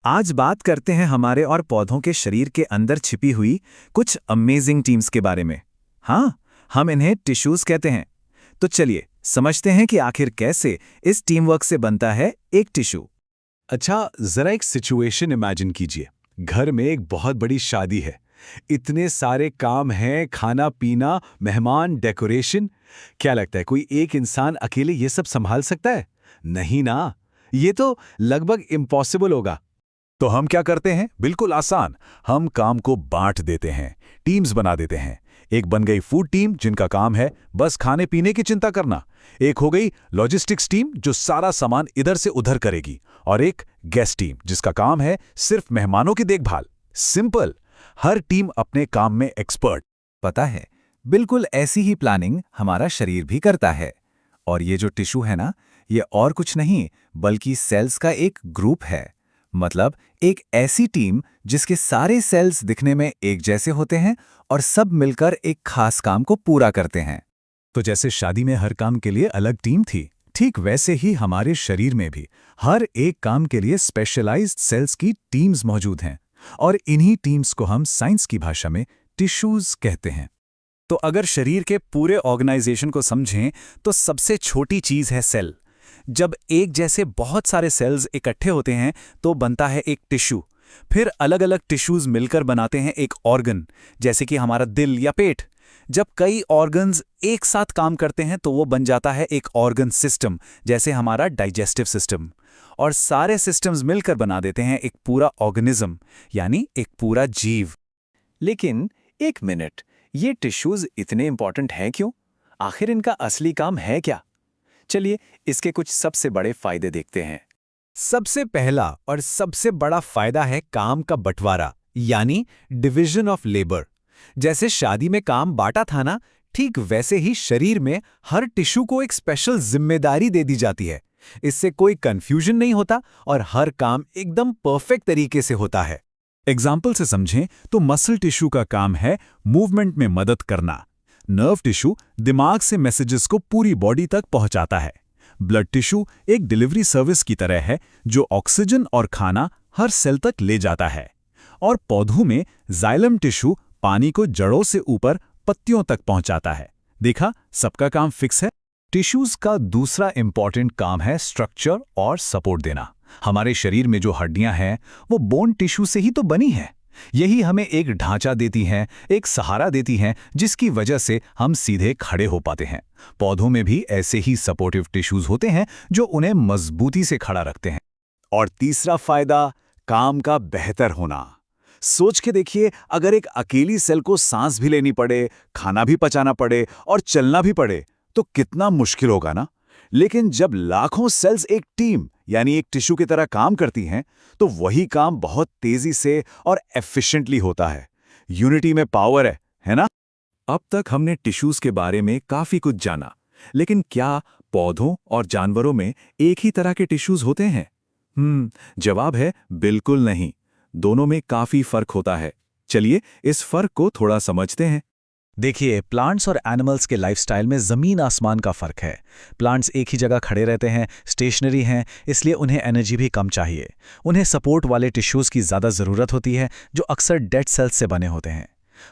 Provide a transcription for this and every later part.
आज बात करते हैं हमारे और पौधों के शरीर के अंदर छिपी हुई कुछ अमेजिंग टीम्स के बारे में। हाँ, हम इन्हें टिश्यूज कहते हैं। तो चलिए समझते हैं कि आखिर कैसे इस टीम वर्क से बनता है एक टिश्यू। अच्छा, जरा एक सिचुएशन इमेजिन कीजिए। घर में एक बहुत बड़ी शादी है। इतने सारे काम हैं, खाना पीना, मेहमान, डेकोरेशन। क्या लगता है कोई एक इंसान अकेले ये सब संभाल सकता है? नहीं ना। ये तो लगभग इम्पॉसिबल होगा। तो हम क्या करते हैं? बिल्कुल आसान। हम काम को बांट देते हैं, टीम्स बना देते हैं। एक बन गई फूड टीम जिनका काम है बस खाने पीने की चिंता करना। एक हो गई लॉजिस्टिक्स टीम जो सारा सामान इधर से उधर करेगी। और एक गेस्ट टीम जिसका काम है सिर्फ मेहमानों की देखभाल। सिंपल। हर टीम अपने काम में एक्सपर्ट। पता है, बिल्कुल ऐसी ही प्लानिंग हमारा शरीर भी करता है। और ये जो टिश्यू है ना, ये और कुछ नहीं बल्कि सेल्स का एक ग्रुप है। मतलब एक ऐसी टीम जिसके सारे सेल्स दिखने में एक जैसे होते हैं और सब मिलकर एक खास काम को पूरा करते हैं। तो जैसे शादी में हर काम के लिए अलग टीम थी, ठीक वैसे ही हमारे शरीर में भी हर एक काम के लिए स्पेशलाइज्ड सेल्स की टीम्स मौजूद हैं। और इन्हीं टीम्स को हम साइंस की भाषा में टिश्यूज कहते हैं। तो अगर शरीर के पूरे ऑर्गेनाइजेशन को समझें तो सबसे छोटी चीज है सेल। जब एक जैसे बहुत सारे सेल्स इकट्ठे होते हैं तो बनता है एक टिश्यू। फिर अलग अलग टिश्यूज मिलकर बनाते हैं एक ऑर्गन, जैसे कि हमारा दिल या पेट। जब कई ऑर्गन्स एक साथ काम करते हैं तो वो बन जाता है एक ऑर्गन सिस्टम, जैसे हमारा डाइजेस्टिव सिस्टम। और सारे सिस्टम्स मिलकर बना देते हैं एक पूरा ऑर्गेनिज्म, यानी एक पूरा जीव। लेकिन एक मिनट, ये टिश्यूज इतने इंपॉर्टेंट हैं क्यों? आखिर इनका असली काम है क्या? चलिए इसके कुछ सबसे बड़े फायदे देखते हैं। सबसे पहला और सबसे बड़ा फायदा है काम का बंटवारा, यानी डिवीजन ऑफ लेबर। जैसे शादी में काम बांटा था ना, ठीक वैसे ही शरीर में हर टिश्यू को एक स्पेशल जिम्मेदारी दे दी जाती है। इससे कोई कंफ्यूजन नहीं होता और हर काम एकदम परफेक्ट तरीके से होता है। एग्जाम्पल से समझें तो मसल टिश्यू का काम है मूवमेंट में मदद करना। नर्व टिश्यू दिमाग से मैसेजेस को पूरी बॉडी तक पहुंचाता है। ब्लड टिश्यू एक डिलीवरी सर्विस की तरह है जो ऑक्सीजन और खाना हर सेल तक ले जाता है। और पौधों में जाइलम टिश्यू पानी को जड़ों से ऊपर पत्तियों तक पहुंचाता है। देखा, सबका काम फिक्स है। टिश्यूज का दूसरा इंपॉर्टेंट काम है स्ट्रक्चर और सपोर्ट देना। हमारे शरीर में जो हड्डियां हैं वो बोन टिश्यू से ही तो बनी हैं। यही हमें एक ढांचा देती हैं, एक सहारा देती हैं, जिसकी वजह से हम सीधे खड़े हो पाते हैं। पौधों में भी ऐसे ही सपोर्टिव टिश्यूज होते हैं जो उन्हें मजबूती से खड़ा रखते हैं। और तीसरा फायदा, काम का बेहतर होना। सोच के देखिए, अगर एक अकेली सेल को सांस भी लेनी पड़े, खाना भी पचाना पड़े और चलना भी पड़े तो कितना मुश्किल होगा ना। लेकिन जब लाखों सेल्स एक टीम यानी एक टिश्यू की तरह काम करती हैं तो वही काम बहुत तेजी से और एफिशिएंटली होता है। यूनिटी में पावर है ना? अब तक हमने टिश्यूज के बारे में काफी कुछ जाना, लेकिन क्या पौधों और जानवरों में एक ही तरह के टिश्यूज होते हैं? जवाब है बिल्कुल नहीं। दोनों में काफी फर्क होता है। चलिए इस फर्क को थोड़ा समझते हैं। देखिए, प्लांट्स और एनिमल्स के लाइफस्टाइल में ज़मीन आसमान का फ़र्क है। प्लांट्स एक ही जगह खड़े रहते हैं, स्टेशनरी हैं, इसलिए उन्हें एनर्जी भी कम चाहिए। उन्हें सपोर्ट वाले टिश्यूज़ की ज़्यादा ज़रूरत होती है जो अक्सर डेड सेल्स से बने होते हैं।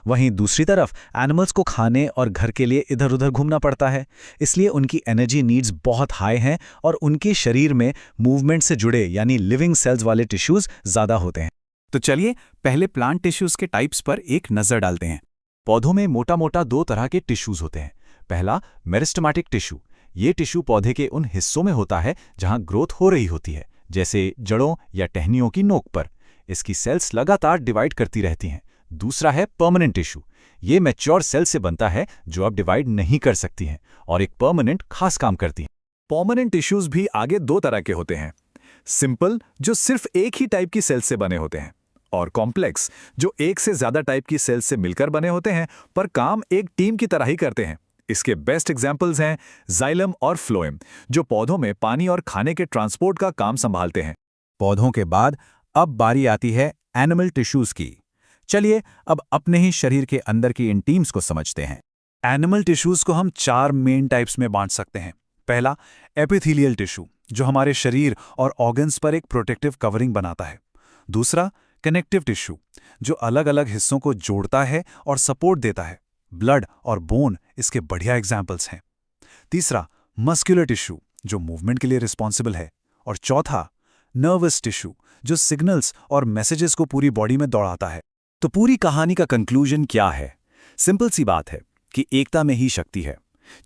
वहीं दूसरी तरफ एनिमल्स को खाने और घर के लिए इधर उधर घूमना पड़ता है, इसलिए उनकी एनर्जी नीड्स बहुत हाई हैं और उनके शरीर में मूवमेंट से जुड़े यानी लिविंग सेल्स वाले टिश्यूज़ ज़्यादा होते हैं। तो चलिए पहले प्लांट टिश्यूज के टाइप्स पर एक नज़र डालते हैं। पौधों में मोटा मोटा दो तरह के टिश्यूज होते हैं। पहला मेरिस्टेमेटिक टिश्यू। ये टिश्यू पौधे के उन हिस्सों में होता है जहां ग्रोथ हो रही होती है, जैसे जड़ों या टहनियों की नोक पर। इसकी सेल्स लगातार डिवाइड करती रहती हैं। दूसरा है परमानेंट टिश्यू। ये मैच्योर सेल से बनता है जो अब डिवाइड नहीं कर सकती हैं और एक परमानेंट खास काम करती हैं। परमानेंट टिश्यूज भी आगे दो तरह के होते हैं। सिंपल, जो सिर्फ एक ही टाइप की सेल से बने होते हैं, और कॉम्प्लेक्स, जो एक से ज्यादा टाइप की सेल्स से मिलकर बने होते हैं पर काम एक टीम की तरह ही करते हैं। इसके बेस्ट एग्जांपल्स हैं जाइलम और फ्लोएम, जो पौधों में पानी और खाने के ट्रांसपोर्ट का काम संभालते हैं। पौधों के बाद अब बारी आती है एनिमल टिश्यूज की। चलिए अब अपने ही शरीर के अंदर की इन टीम्स को समझते हैं। एनिमल टिश्यूज को हम चार मेन टाइप्स में बांट सकते हैं। पहला, एपिथेलियल टिश्यू, जो हमारे शरीर और ऑर्गन्स पर एक प्रोटेक्टिव कवरिंग बनाता है। दूसरा, कनेक्टिव टिश्यू, जो अलग अलग हिस्सों को जोड़ता है और सपोर्ट देता है। ब्लड और बोन इसके बढ़िया एग्जाम्पल्स हैं। तीसरा, मस्कुलर टिश्यू, जो मूवमेंट के लिए रिस्पॉन्सिबल है। और चौथा, नर्वस टिश्यू, जो सिग्नल्स और मैसेजेस को पूरी बॉडी में दौड़ाता है। तो पूरी कहानी का कंक्लूजन क्या है? सिंपल सी बात है कि एकता में ही शक्ति है।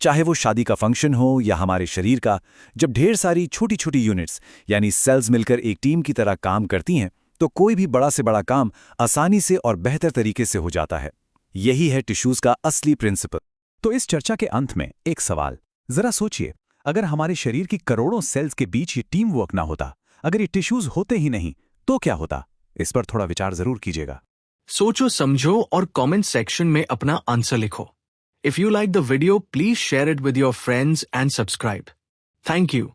चाहे वो शादी का फंक्शन हो या हमारे शरीर का, जब ढेर सारी छोटी छोटी यूनिट्स यानी सेल्स मिलकर एक टीम की तरह काम करती हैं, तो कोई भी बड़ा से बड़ा काम आसानी से और बेहतर तरीके से हो जाता है। यही है टिश्यूज का असली प्रिंसिपल। तो इस चर्चा के अंत में एक सवाल, जरा सोचिए, अगर हमारे शरीर की करोड़ों सेल्स के बीच ये टीम वर्क ना होता, अगर ये टिश्यूज होते ही नहीं, तो क्या होता? इस पर थोड़ा विचार जरूर कीजिएगा। सोचो, समझो और कमेंट सेक्शन में अपना आंसर लिखो। If you like the video, please share it with your friends and subscribe. Thank you.